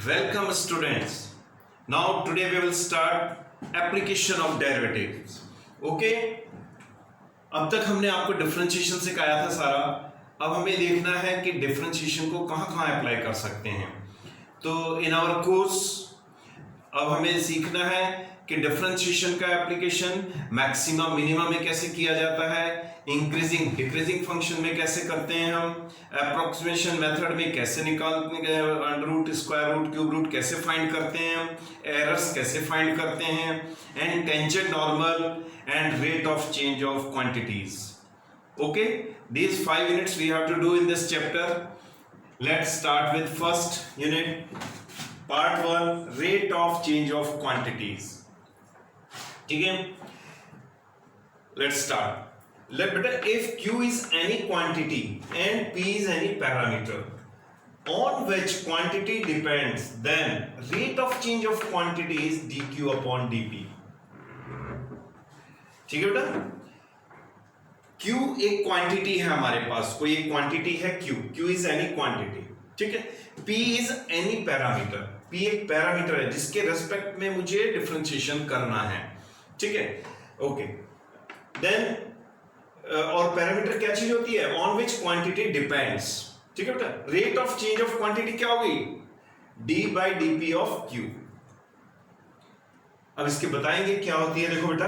Welcome students. Now today we will start application of derivatives. Okay? अब तक हमने आपको डिफरेंशिएशन सिखाया था सारा. अब हमें देखना है कि डिफरेंशिएशन को कहाँ कहाँ अप्लाई कर सकते हैं. तो इन आवर कोर्स अब हमें सीखना है कि डिफरेंशिएशन का एप्लीकेशन मैक्सिमम मिनिमम में कैसे किया जाता है, इंक्रीजिंग डिक्रीजिंग फंक्शन में कैसे करते हैं हम, अप्रोक्सीमेशन मेथड में कैसे निकालते हैं, under root, square root, cube root कैसे फाइंड करते हैं, एरर्स कैसे फाइंड करते हैं, and tangent normal and rate of change of quantities. Okay, these 5 units we have to do in this chapter. Let's start with first unit, part 1, rate of change of quantities. ठीक है, let's start. Beta, if Q is any quantity and P is any parameter on which quantity depends, then rate of change of quantity is dQ upon dP. ठीक है बेटा, Q एक quantity है हमारे पास, कोई एक क्वांटिटी है Q. Q is any quantity. ठीक है. P is any parameter. P एक पैरामीटर है जिसके रेस्पेक्ट में मुझे डिफरेंशिएशन करना है. ठीक है. ओके. देन और पैरामीटर क्या चीज होती है? On which quantity depends. ठीक है बेटा. Rate of change of quantity क्या होगी? D by dP of Q. अब इसके बताएंगे क्या होती है. देखो बेटा,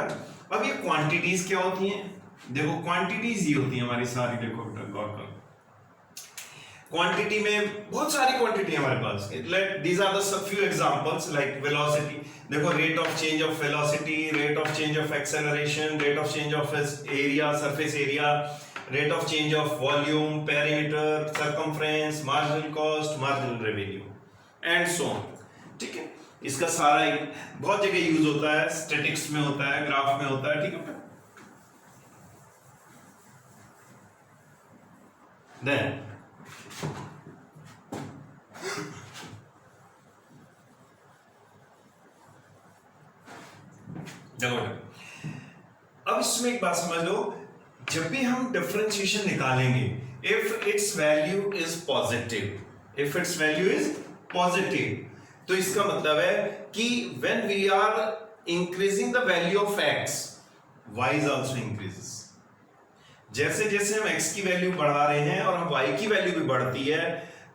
अब ये क्वांटिटीज क्या होती हैं? देखो क्वांटिटीज ही होती है हमारी सारी. देखो बेटा गौर करो, क्वांटिटी में बहुत सारी क्वांटिटी है हमारे पास. These are the few examples like velocity. देखो rate of change of velocity, rate of change of acceleration, rate of change of area, surface area, rate of change of volume, perimeter, circumference, marginal cost, marginal revenue and so on. ठीक है. इसका सारा एक बहुत जगह use होता है, statics में होता है, ग्राफ में होता है. ठीक है. Then देखो, अब इसमें एक बात समझ लो, जब भी हम डिफरेंशिएशन निकालेंगे, if its value is positive, if its value is positive, तो इसका मतलब है कि when we are increasing the value of x, y is also increases. जैसे जैसे हम x की वैल्यू बढ़ा रहे हैं और हम y की वैल्यू भी बढ़ती है,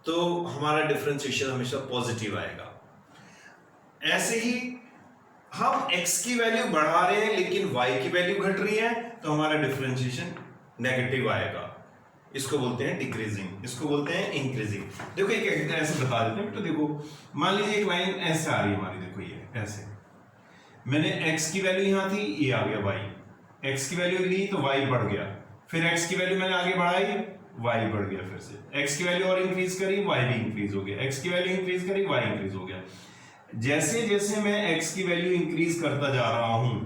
तो हमारा डिफरेंशिएशन हमेशा पॉजिटिव आएगा. ऐसे ही हम x की वैल्यू बढ़ा रहे हैं लेकिन y की वैल्यू घट रही है, तो हमारा डिफरेंशिएशन नेगेटिव आएगा. इसको बोलते हैं डिक्रीजिंग, इसको बोलते हैं इंक्रीजिंग. देखो एक ऐसे बता देते हैं. तो देखो मान लीजिए एक लाइन ऐसे आ रही है हमारी. देखो ये ऐसे, मैंने x की वैल्यू यहां थी, ये आ गया y. x की वैल्यू ली तो y बढ़ गया, फिर x की वैल्यू मैंने आगे बढ़ाई, y बढ़ गया. फिर से x की वैल्यू और इंक्रीज करी, y भी इंक्रीज हो गया. x की वैल्यू इंक्रीज करी, y इंक्रीज हो गया. जैसे जैसे मैं x की वैल्यू इंक्रीज करता जा रहा हूं,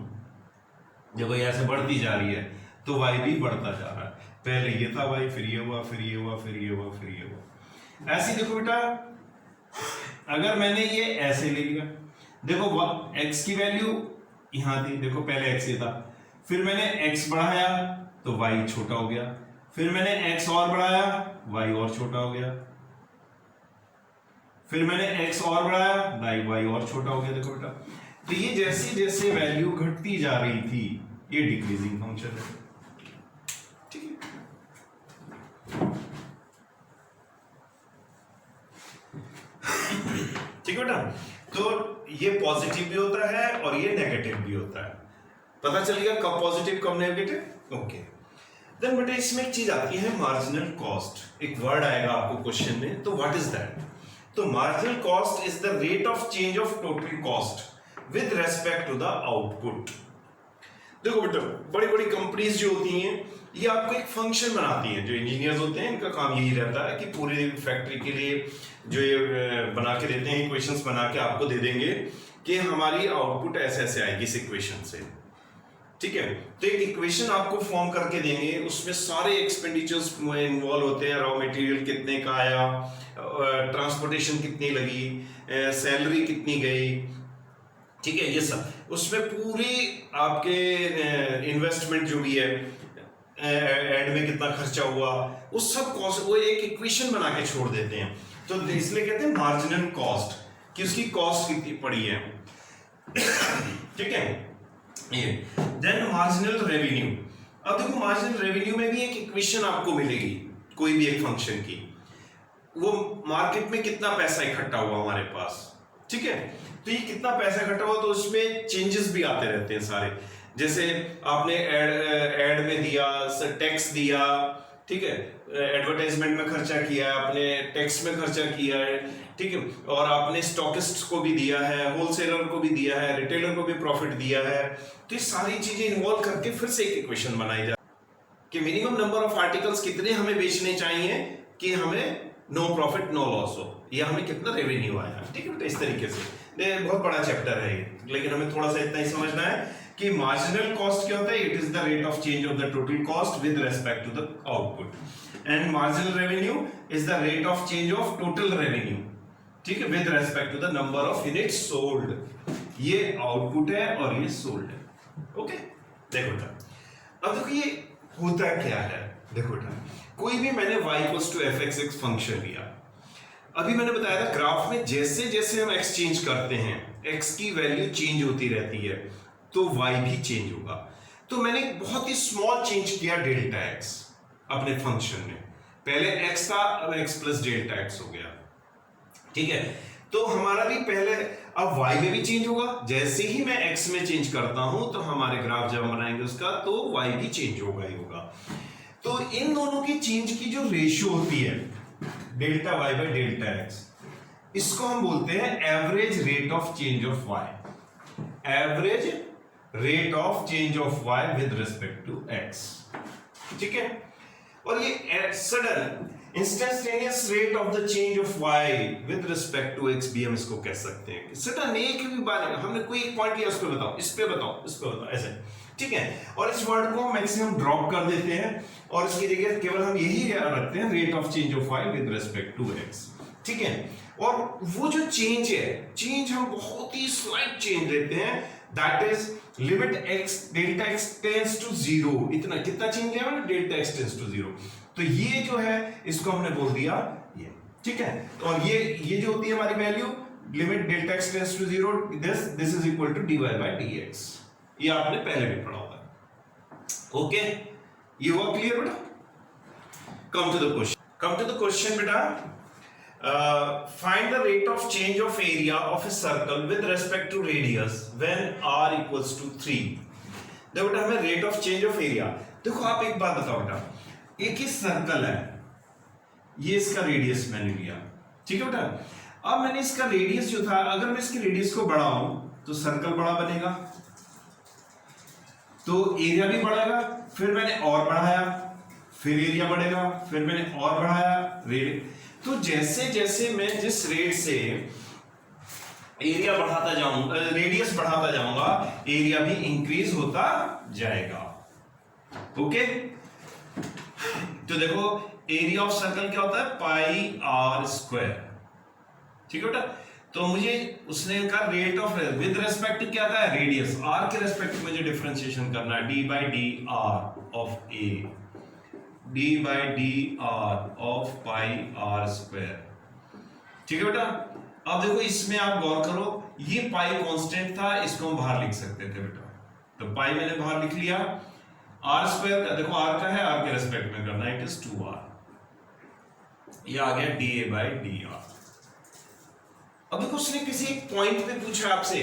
देखो ऐसे बढ़ती जा रही है, तो y भी बढ़ता जा रहा है. पहले ये था y, फिर ये हुआ, फिर ये हुआ, फिर ये हुआ, फिर ये हुआ. ऐसे देखो बेटा, अगर मैंने ये ऐसे ले लिया, देखो x की वैल्यू यहां थी, देखो पहले x ये था, फिर मैंने x बढ़ाया तो y छोटा हो गया, फिर मैंने x और बढ़ाया, y और छोटा हो गया, फिर मैंने x और बढ़ाया, y और छोटा हो गया. देखो बेटा, तो ये जैसे जैसे वैल्यू घटती जा रही थी, ये डिक्रीजिंग फंक्शन है. ठीक है. ठीक है बेटा, तो ये पॉजिटिव भी होता है और ये नेगेटिव भी होता है. पता चलेगा कब पॉजिटिव कब नेगेटिव. ओके. देन बेटा इसमें एक चीज आती है मार्जिनल कॉस्ट. एक वर्ड आएगा आपको क्वेश्चन में, तो व्हाट इज दैट? तो marginal cost is the rate of change of total cost with respect to the output. देखो बेटा, बड़ी बड़ी कंपनीज जो होती हैं, ये आपको एक फंक्शन बनाती हैं. जो इंजीनियर्स होते हैं, इनका काम यही रहता है कि पूरे फैक्ट्री के लिए जो ये बना के देते हैं, इक्वेशंस बना के आपको दे देंगे कि हमारी आउटपुट ऐसे ऐसे आएगी इस इक्वेशन से. ठीक है. तो एक इक्वेशन आपको फॉर्म करके देंगे, उसमें सारे एक्सपेंडिचर्स इन्वॉल्व होते हैं. रॉ मटेरियल कितने का आया, ट्रांसपोर्टेशन कितनी लगी, सैलरी कितनी गई. ठीक है. ये सब उसमें पूरी आपके इन्वेस्टमेंट जो भी है, एड में कितना खर्चा हुआ, उस सब कॉस्ट वो एक इक्वेशन बना के छोड़ देते हैं. तो इसलिए कहते हैं मार्जिनल कॉस्ट. कि उसकी कॉस्ट कितनी पड़ी है, ठीक है। ये देन मार्जिनल रेवेन्यू। अब देखो मार्जिनल रेवेन्यू में भी एक इक्वेशन आपको मिलेगी कोई भी एक फंक्शन की, वो मार्केट में कितना पैसा इकट्ठा हुआ हमारे पास, ठीक है। तो ये कितना पैसा इकट्ठा हुआ, तो उसमें चेंजेस भी आते रहते हैं सारे, जैसे आपने एड में दिया, टैक्स दिया, ठीक है, एडवर्टाइजमेंट में खर्चा किया है आपने, टैक्स में खर्चा किया है, ठीक है, और आपने स्टॉकिस्ट को भी दिया है, होलसेलर को भी दिया है, रिटेलर को भी प्रॉफिट दिया है। तो ये सारी चीजें इन्वॉल्व करके फिर से एक इक्वेशन बनाई जाए कि मिनिमम नंबर ऑफ आर्टिकल्स कितने हमें बेचने चाहिए कि हमें नो प्रॉफिट नो लॉस हो, या हमें कितना रेवेन्यू आया, ठीक है। तो इस तरीके से बहुत बड़ा चैप्टर है ये, लेकिन हमें थोड़ा सा इतना ही समझना है कि मार्जिनल कॉस्ट क्या होता है, it is the rate of change of the total cost with respect to the output, and marginal revenue is the rate of change of total revenue, ठीक है, with respect to the number of units sold. ये output है और ये sold है, okay. देखो बेटा, अब देखो ये होता क्या है, देखो बेटा, कोई भी मैंने y equals to fx function लिया, अभी मैंने बताया था ग्राफ में जैसे जैसे हम एक्सचेंज करते हैं x की वैल्यू चेंज होती रहती है, तो y भी चेंज होगा। तो मैंने एक बहुत ही स्मॉल चेंज किया डेल्टा x अपने फंक्शन में, पहले x था अब x प्लस डेल्टा x हो गया, ठीक है। तो हमारा भी पहले अब y में भी चेंज होगा, जैसे ही मैं x में चेंज करता हूं तो हमारे ग्राफ जब हम बनाएंगे उसका तो y भी चेंज होगा ही होगा। तो इन दोनों की चेंज की जो रेशियो होती है delta y by delta x, इसको हम बोलते हैं average rate of change of y, average rate of change of y with respect to x, ठीक है। और ये sudden instantaneous rate of the change of y with respect to x भी हम इसको कह सकते हैं। सडन एक भी बार हमने कोई एक पॉइंट लिया, उस पे बताओ, इस पे बताओ, इस पे बताओ, ऐसे, ठीक है। और इस वर्ड को मैक्सिमम ड्रॉप कर देते हैं और इसकी जगह केवल हम यही रखते हैं rate of change of y with respect to x, ठीक है। और वो जो चेंज है, चेंज हम बहुत ही स्लाइट चेंज लेते हैं, that is limit x delta x tends to 0, इतना कितना चेंज लिया मैंने, डेल्टा x टेंड्स टू 0। तो ये जो है इसको हमने बोल दिया ये, ठीक है। और ये जो होती है हमारी value limit delta x tends to 0, this is equal to dy by dx, ये आपने पहले भी पढ़ा होगा, ओके। ये हुआ क्लियर बेटा। कम टू द क्वेश्चन बेटा, find the rate of change of area of a circle with respect to radius when r equals to 3। देखो बेटा हमें rate of change of area, देखो आप एक बात बताओ बेटा, एक ही सर्कल है, ये इसका रेडियस मैंने लिया, ठीक है बेटा। अब मैंने इसका रेडियस जो था, अगर मैं इसके रेडियस को बढ़ाऊं तो सर्कल बड़ा बनेगा, तो एरिया भी बढ़ेगा, फिर मैंने और बढ़ाया, फिर एरिया बढ़ेगा, फिर मैंने और बढ़ाया रेट। तो जैसे जैसे मैं जिस रेट से एरिया बढ़ाता जाऊंगा, रेडियस बढ़ाता जाऊंगा, एरिया भी इंक्रीज होता जाएगा, ओके। तो देखो एरिया ऑफ सर्कल क्या होता है, पाई आर स्क्वायर, ठीक है बेटा। तो मुझे उसने कहा rate of with respect to क्या था, रेडियस, आर के रेस्पेक्ट मुझे डिफरेंशिएशन करना है, d by d r of a, d by d r of pi r square, ठीक है बेटा। अब देखो इसमें आप गौर करो, ये पाई कांस्टेंट था, इसको हम बाहर लिख सकते थे बेटा, तो पाई मैंने बाहर लिख लिया, आर स्क्वायर का देखो आर का है, आर के रेस्पेक्ट में करना, इट इज 2r, ये आ गया D a by d are. अब देखो उसने किसी एक पॉइंट पे पूछा आपसे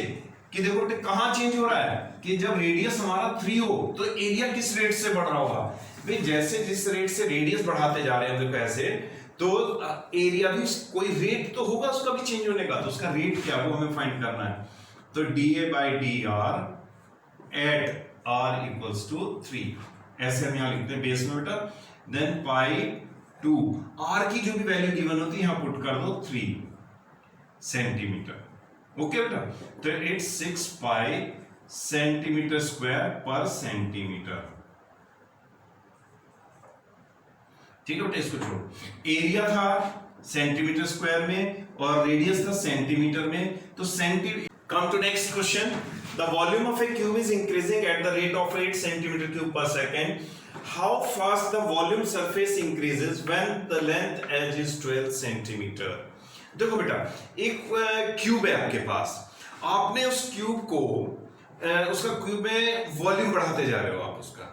कि देखो कहां चेंज हो रहा है, कि जब रेडियस हमारा 3 हो तो एरिया किस रेट से बढ़ रहा होगा। भाई जैसे जिस रेट से रेडियस बढ़ाते जा रहे हैं देखो ऐसे, तो एरिया भी कोई रेट तो होगा उसका भी चेंज होने का, तो उसका रेट क्या वो हमें फाइंड करना है। तो d a by d r at r equals to 3, ऐसे हम यहां लिखते हैं बेस में बेटा। देन पाई 2, आर की जो भी वैल्यू गिवन होती है यहां पुट कर दो 3 सेंटीमीटर, ओके बेटा। तो इट्स 6 पाई सेंटीमीटर स्क्वायर पर सेंटीमीटर, ठीक है बेटा। इसको छोड़ो, एरिया था सेंटीमीटर स्क्वायर में और रेडियस था सेंटीमीटर में, तो centimetre. Come to next question, the volume of a cube is increasing at the rate of 8 centimetre cube पर second, how fast the volume surface increases when the length edge is 12 centimetre. देखो बेटा, एक cube है आपके पास, आपने उस cube को उसका क्यूब में वॉल्यूम बढ़ाते जा रहे हो आप उसका,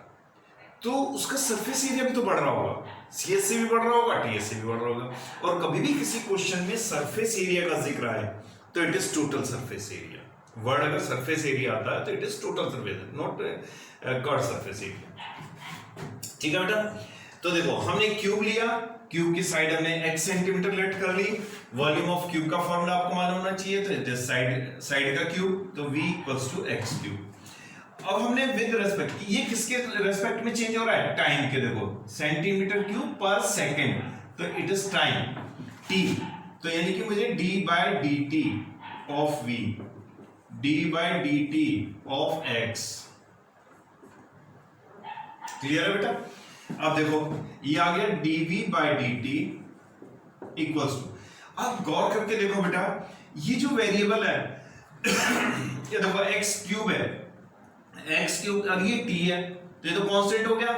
तो उसका सरफेस एरिया भी तो बढ़ रहा होगा, सीएस से भी बढ़ रहा होगा, टीएस से भी बढ़ रहा होगा। और कभी भी किसी क्वेश्चन में सरफेस एरिया का जिक्र आए तो it is total surface area. Word अगर सरफेस एरिया आता है तो it is total surface, not curve surface area. ठीक है बेटा, तो देखो हमने क्यूब लिया, क्यूब की साइड हमने x सेंटीमीटर लेट कर ली, वॉल्यूम ऑफ क्यूब का फॉर्मूला आपको मालूम होना चाहिए, तो इट इज साइड का क्यूब, तो v equals to x cube. अब हमने विद रेस्पेक्ट, ये किसके रेस्पेक्ट में चेंज हो रहा है, टाइम के, देखो सेंटीमीटर क्यूब पर सेकंड, तो इट इज टाइम t, तो यानी कि मुझे d by dt of v, d by dt of x, clear है बेटा। अब देखो ये आ गया dv by dt equals to, अब गौर करके देखो बेटा, ये जो वेरिएबल है ये देखो x क्यूब है, x क्यूब, अब ये t है तो ये तो कांस्टेंट हो गया,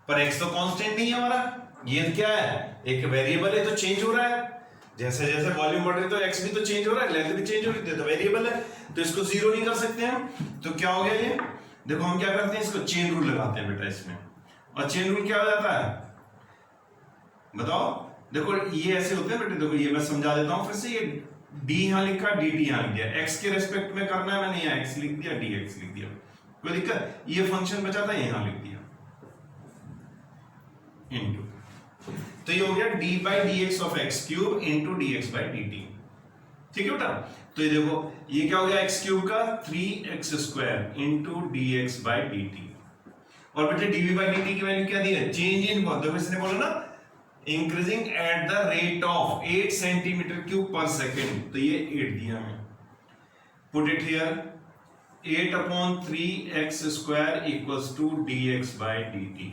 पर x तो कांस्टेंट नहीं है हमारा, ये क्या है, एक वेरिएबल है तो चेंज हो रहा है, जैसे जैसे वॉल्यूम बढ़ रही है तो x भी तो चेंज हो रहा है, लेंथ भी चेंज हो रही है, तो वेरिएबल है तो इसको जीरो नहीं कर सकते हम, तो क्या हो गया ये, देखो हम क्या करते हैं, इसको चेन रूल लगाते हैं बेटा इसमें, और चेन रूल क्या हो जाता है बताओ, देखो ये ऐसे होते हैं बेटे, देखो ये मैं समझा देता हूं फिर से, ये d यहां लिखा, dt यहां लिख दिया, x के रेस्पेक्ट में करना है मैंने, यहाँ x लिख दिया, dx लिख दिया, कोई दिक्कत, ये फंक्शन बचा था यहां लिख दिया इनटू, तो ये हो गया d by dx of x cube into dx by dt। ठीक है बेटा, तो ये देखो ये क्या हो गया, x क्यूब का 3x square into dx by dt, और बेटे dv बाई dt की वैल्यू क्या दी है, चेंज इन, देखो इसने बोला ना increasing at the rate of 8 centimetre cube पर सेकेंड, तो ये 8 दिया है, put it here, 8 upon 3x square equals to dx by dt,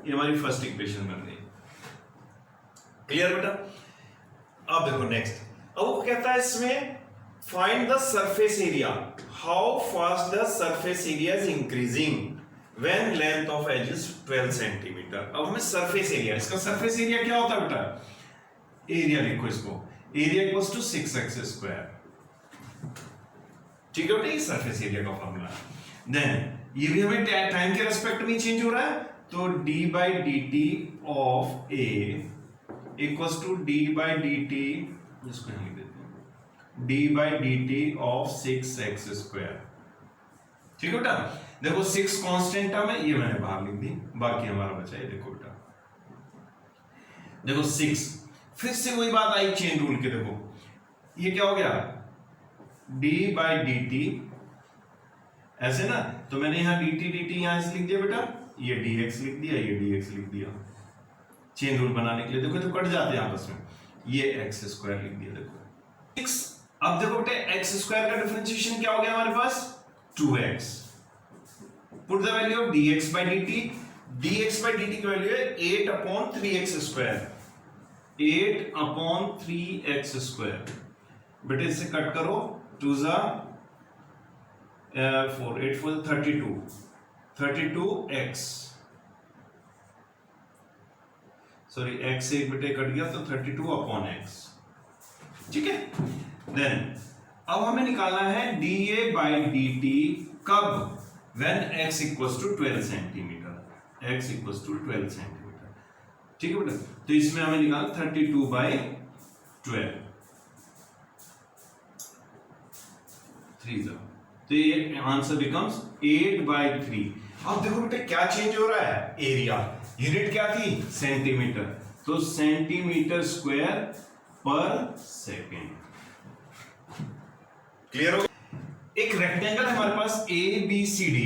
ये हमारी फर्स्ट इक्वेशन बन गई, क्लियर बेटा। अब देखो नेक्स्ट, अब वो कहता है इसमें find the surface area, how fast the surface area is increasing when length of edge is 12 centimetre. अब हमें सरफेस एरिया, इसका सरफेस एरिया क्या होता है बेटा, एरिया लिखो इसको, area equals to 6x square, ठीक है बेटा, ये सरफेस एरिया का फॉर्मूला। देन ये भी हमें टाइम के रेस्पेक्ट में चेंज हो रहा है, तो d by dt of a equals to d by dt, इसको लिख देते हैं, d by dt of 6x square, ठीक है बेटा। देखो 6 कांस्टेंट टर्म है, ये मैंने बाहर लिख दी, बाकी हमारा बचा है, देखो बेटा, देखो 6, फिर से वही बात आई चेन रूल के, देखो ये क्या हो गया, d बाई dt ऐसे ना, तो मैंने यहां dt यहां से लिख दिया बेटा, ये dx लिख दिया, ये dx लिख दिया, चेन रूल बनाने के लिए, देखो तो कट जाते हैं आपस में, ये x स्क्वायर लिख दिया, देखो 6। अब देखो बेटे x स्क्वायर का डिफरेंशिएशन क्या हो गया हमारे पास, 2x, put the value of dx by dt, dx by dt की वैल्यू है 8 upon 3x square, 8 upon 3x square, बेटे इससे कट करो, 2 जा 4, 8 4 32, 32x, सॉरी x से एक बेटे कट गया तो 32 अपॉन x, ठीक है। देन अब हमें निकालना है dA by dt कब, when x equals to 12 centimetre, x equals to 12 centimetre, ठीक है बेटा, तो इसमें हमें निकालना 32 by 12, 3 जा, तो ये आंसर बिकम्स 8 by 3। अब देखो बेटा क्या चेंज हो रहा है, एरिया, यूनिट क्या थी, सेंटीमीटर, तो सेंटीमीटर स्क्वायर पर सेकेंड, क्लियर हो। एक रेक्टेंगल है हमारे पास ABCD,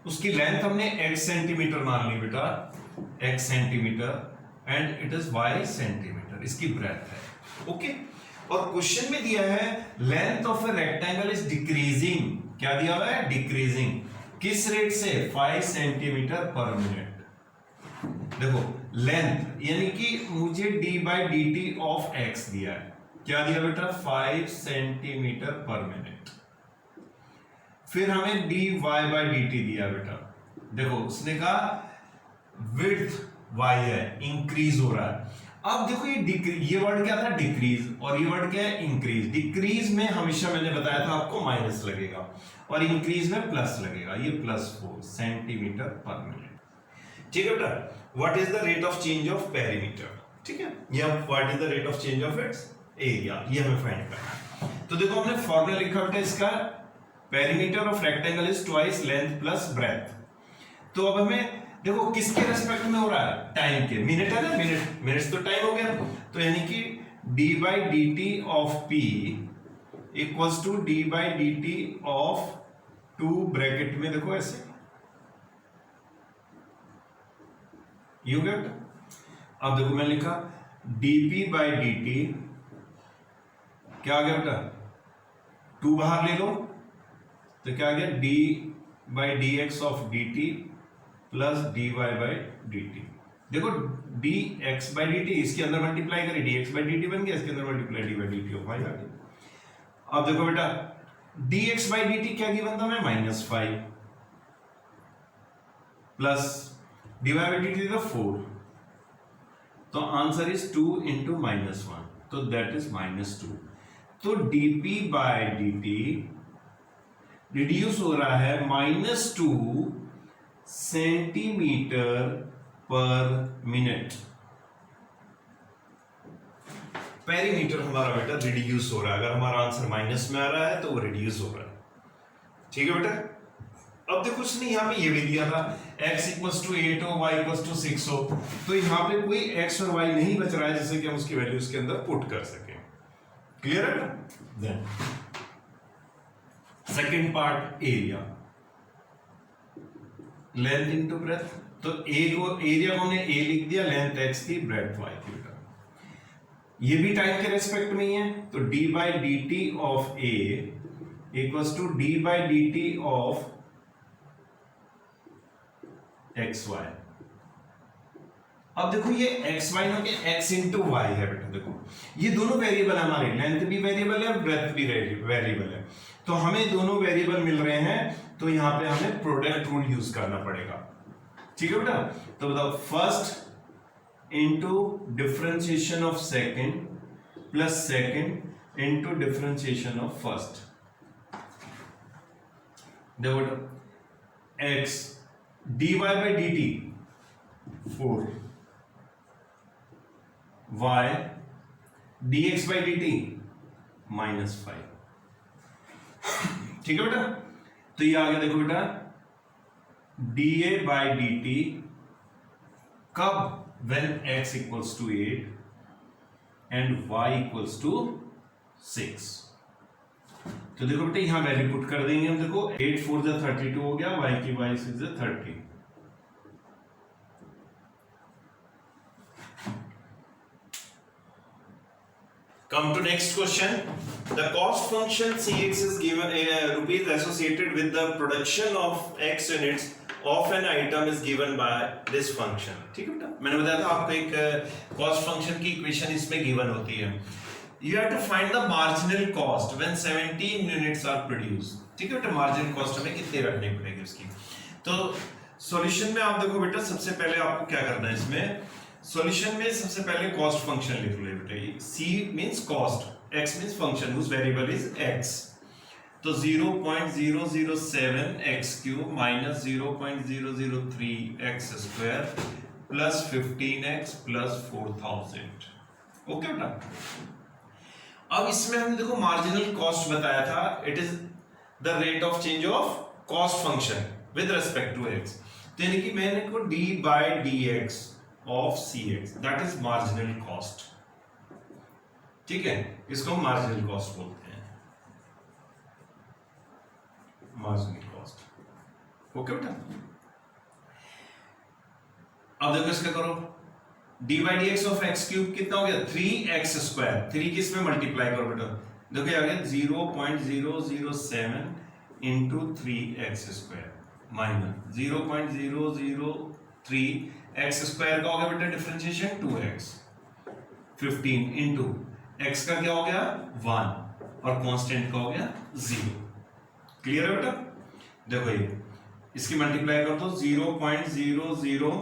उसकी लेंथ हमने x सेंटीमीटर मान ली बेटा, x centimetre and it is y centimetre, इसकी ब्रेथ है, ओके। और क्वेश्चन में दिया है length of a rectangle is decreasing, क्या दिया हुआ है, डिक्रीजिंग, किस रेट से, 5 सेंटीमीटर पर मिनट। देखो लेंथ यानी कि मुझे d by dt of x दिया है, क्या दिया बेटा, 5 सेंटीमीटर पर मिनट, फिर हमें dy बाई dt दिया बेटा, देखो उसने कहा विड्थ y है, इंक्रीज हो रहा है, अब देखो ये वर्ड क्या था, डिक्रीज, और ये वर्ड क्या है, इंक्रीज। डिक्रीज में हमेशा मैंने बताया था आपको माइनस लगेगा, और इंक्रीज में प्लस लगेगा। ये +4 सेंटीमीटर पर मिनट। ठीक है बेटा, what is the rate of change of perimeter, ठीक है, या what is the rate of change of its area, ये हमें फाइंड करना है। तो देखो हमने फॉर्मूला लिखा बेटा इसका, perimeter of rectangle is twice length plus breadth. तो अब हमें देखो किसके रेस्पेक्ट में हो रहा है, टाइम के, मिनट है ना, मिनट्स तो टाइम हो गया, तो यानी कि d/dt of p equals to d/dt of 2 bracket में देखो ऐसे, यू गेट। अब देखो मैं लिखा dp/dt, क्या आ गया बेटा, 2 बाहर ले लो तो क्या आ गया, d/dx of dt plus dy/dt। देखो dx/dt इसके अंदर मल्टीप्लाई करें, dx/dt बन गया, इसके अंदर मल्टीप्लाई dy/dt हो पाएगा। अब देखो बेटा dx/dt क्या गिवन था मैं, -5 प्लस dy/dt था 4, तो आंसर इज 2 इंटू -1, तो दैट इज -2। तो dp/dt रिड्यूस हो रहा है -2 सेंटीमीटर पर मिनट। पेरीमीटर हमारा बेटा रिड्यूस हो रहा है, अगर हमारा आंसर माइनस में आ रहा है तो वो रिड्यूस हो रहा है। ठीक है बेटा, अब देखो कुछ नहीं, यहां पे ये भी दिया था x इक्वल्स टू 8 हो, y इक्वल्स टू 6 हो, तो यहां पे कोई x और y नहीं बच रहा है जिससे कि हम उसकी वैल्यू उसके अंदर पुट कर सकें। क्लियर है बेटा। Then second part, area, length into breadth. तो ए को, एरिया को हमने ए लिख दिया, लेंथ x थी, ब्रेथ y थी बेटा। ये भी टाइम के रेस्पेक्ट में ही है, तो d/dt of a equals to d/dt of xy। अब देखो ये xy ना के x इंटू y है बेटा, देखो ये दोनों वेरिएबल हमारे, लेंथ भी वेरिएबल है और ब्रेथ भी वेरिएबल है, तो हमें दोनों वेरिएबल मिल रहे हैं, तो यहां पे हमें प्रोडक्ट रूल यूज करना पड़ेगा। ठीक है बेटा, तो बताओ first into differentiation of second plus second into differentiation of first. देखो बेटा x dy/dt 4, y dx/dt -5। ठीक है बेटा, तो ये आ गया देखो बेटा dA/dt कब, when x equals to 8 and y equals to 6। तो देखो बेटा यहां वैल्यू पुट कर देंगे हम, देखो 8 4 जा 32 हो गया, y की y 6 जा 30। Come to next question. The cost function Cx is given rupees associated with the production of x units of an item is given by this function। ठीक है बेटा, मैंने बताया था आपको एक कॉस्ट फंक्शन की इक्वेशन इसमें गिवन होती है। You have to find the marginal cost when 17 units are produced। ठीक है बेटा, मार्जिनल कॉस्ट हमें कितनी रखनी पड़ेगी उसकी। तो सॉल्यूशन में आप देखो बेटा, सबसे पहले आपको क्या करना है, इसमें सॉल्यूशन में सबसे पहले कॉस्ट फंक्शन लिख लो बेटा। c means cost, x means function whose variable is x। तो 0.007 x cube minus 0.003 x square plus 15x plus 4000। Okay बेटा, अब इसमें हम देखो मार्जिनल कॉस्ट बताया था, it is the rate of change of cost function with respect to x। तो यानी कि मैंने को d/dx ऑफ cx, that is marginal cost. ठीक है, इसको हम मार्जिनल कॉस्ट बोलते हैं, मार्जिनल कॉस्ट। ओके बेटा, अब देखो इसका करो, d/dx ऑफ x क्यूब कितना हो गया, 3x स्क्वायर, 3 किस में मल्टीप्लाई करो बेटा, देखो आ गया 0.007 into 3x square minus 0.003 x square का हो गया बेटा डिफरेंशिएशन 2x, 15 इंटू x का क्या हो गया 1 और कांस्टेंट का हो गया 0। क्लियर है बेटा, देखो ये इसकी मल्टीप्लाई कर दो, 0.007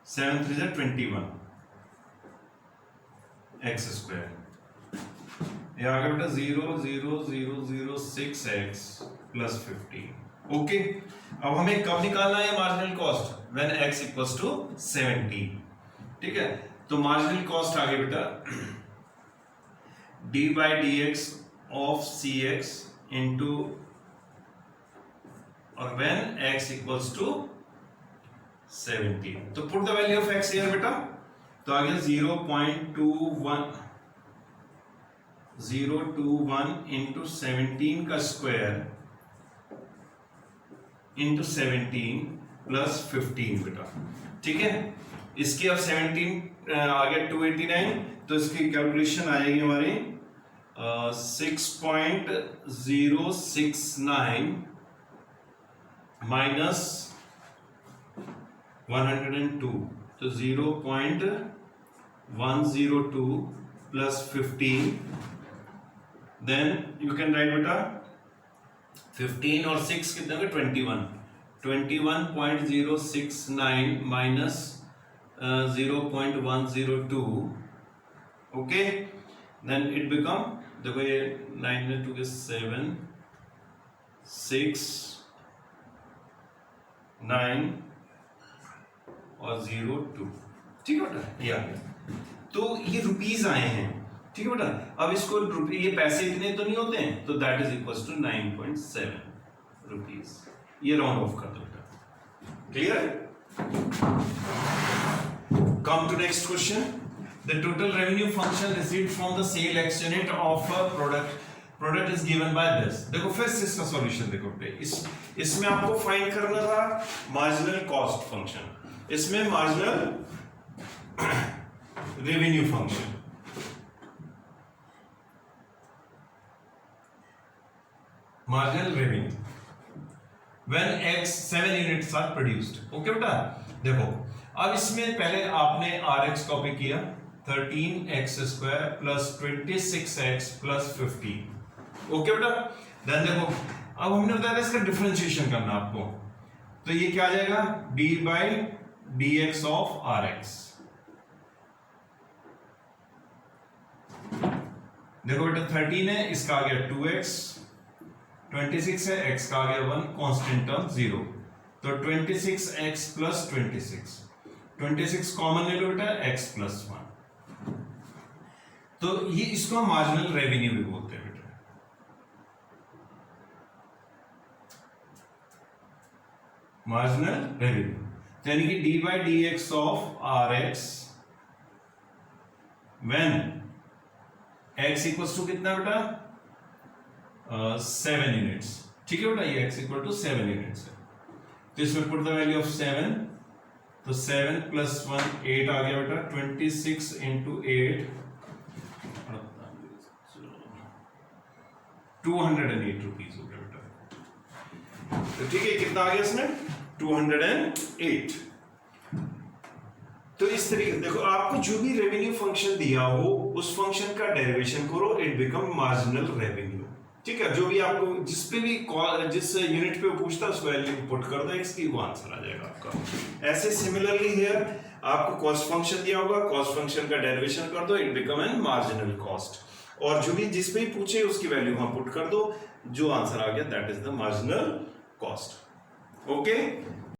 3 21 एक्स स्क्वायर, ये आ गया बेटा 0.00006x प्लस 15। ओके, अब हमें कब निकालना है marginal cost? When x equals to 70। ठीक है, तो मार्जिनल कॉस्ट आ गया बेटा d by d x of c x into और व्हेन x इक्वल्स टू 70। तो put the value of x here बेटा, तो आ गया 0.21 इंटू 17 का स्क्वायर इंटू 17 प्लस 15 बेटा। ठीक है, इसकी अब 17 आ गया 289, तो इसकी कैलकुलेशन आएगी हमारी 6.069 माइनस 102, तो 0.102 plus 15, then you can write बेटा 15 और 6 कितने हो गए 21, 21.069 minus 0.102, okay, then it become, देखो ये 9 में 2 के 7, 6, 9 और 0.2। ठीक है बेटा, ये आ गया, तो ये रुपीज आए हैं। ठीक है बेटा, अब इसको ये पैसे इतने तो नहीं होते हैं, तो that is equals to 9.7 rupees. ये राउंड ऑफ कर दो बेटा, clear? Come to next question, the total revenue function received from the sale x unit of a product is given by this. देखो फिर से इसका सॉल्यूशन देखो बेटे, इसमें आपको फाइंड करना था मार्जिनल कॉस्ट फंक्शन, इसमें marginal revenue function. Marginal revenue when x 7 units are produced. Okay बेटा, देखो अब इसमें पहले आपने rx कॉपी किया, 13x square plus 26x plus 15। Okay बेटा, देन देखो अब हमने बताया था इसका डिफरेंशिएशन करना आपको, तो ये क्या आ जाएगा d by d x of r x. देखो बेटा 13 है, इसका आ गया 2x, 26 है, x का आ गया 1, कांस्टेंट टर्म 0, तो 26x प्लस 26 कॉमन ले लो बेटा, x प्लस 1, तो ये इसको मार्जिनल रेवेन्यू भी बोलते हैं बेटा। मार्जिनल रेवेन्यू यानी कि d by d x of r x when x equals to कितना बेटा 7 यूनिट्स। ठीक है बेटा, ये x इक्वल टू 7 यूनिट्स है, तो इसमें पुट द वैल्यू ऑफ 7, तो 7 प्लस 1 8 आ गया बेटा, 26 इंटू 8 208 रुपीज हो गया बेटा। तो ठीक है, कितना आ गया इसमें 208। तो इस तरीके देखो, आपको जो भी रेवेन्यू फंक्शन दिया हो उस फंक्शन का डेरिवेशन करो, इट बिकम मार्जिनल रेवेन्यू। ठीक है, जो भी आपको जिस यूनिट पे पूछता है उस वैल्यू पुट कर दो x की, वो आंसर आ जाएगा आपका। ऐसे सिमिलरली हियर आपको कॉस्ट फंक्शन दिया होगा, कॉस्ट फंक्शन का डेरिवेशन कर दो, it become an marginal cost, और जो भी जिस पे ही पूछे उसकी वैल्यू वहां पुट कर दो, जो आंसर आ गया that is the marginal cost. Okay,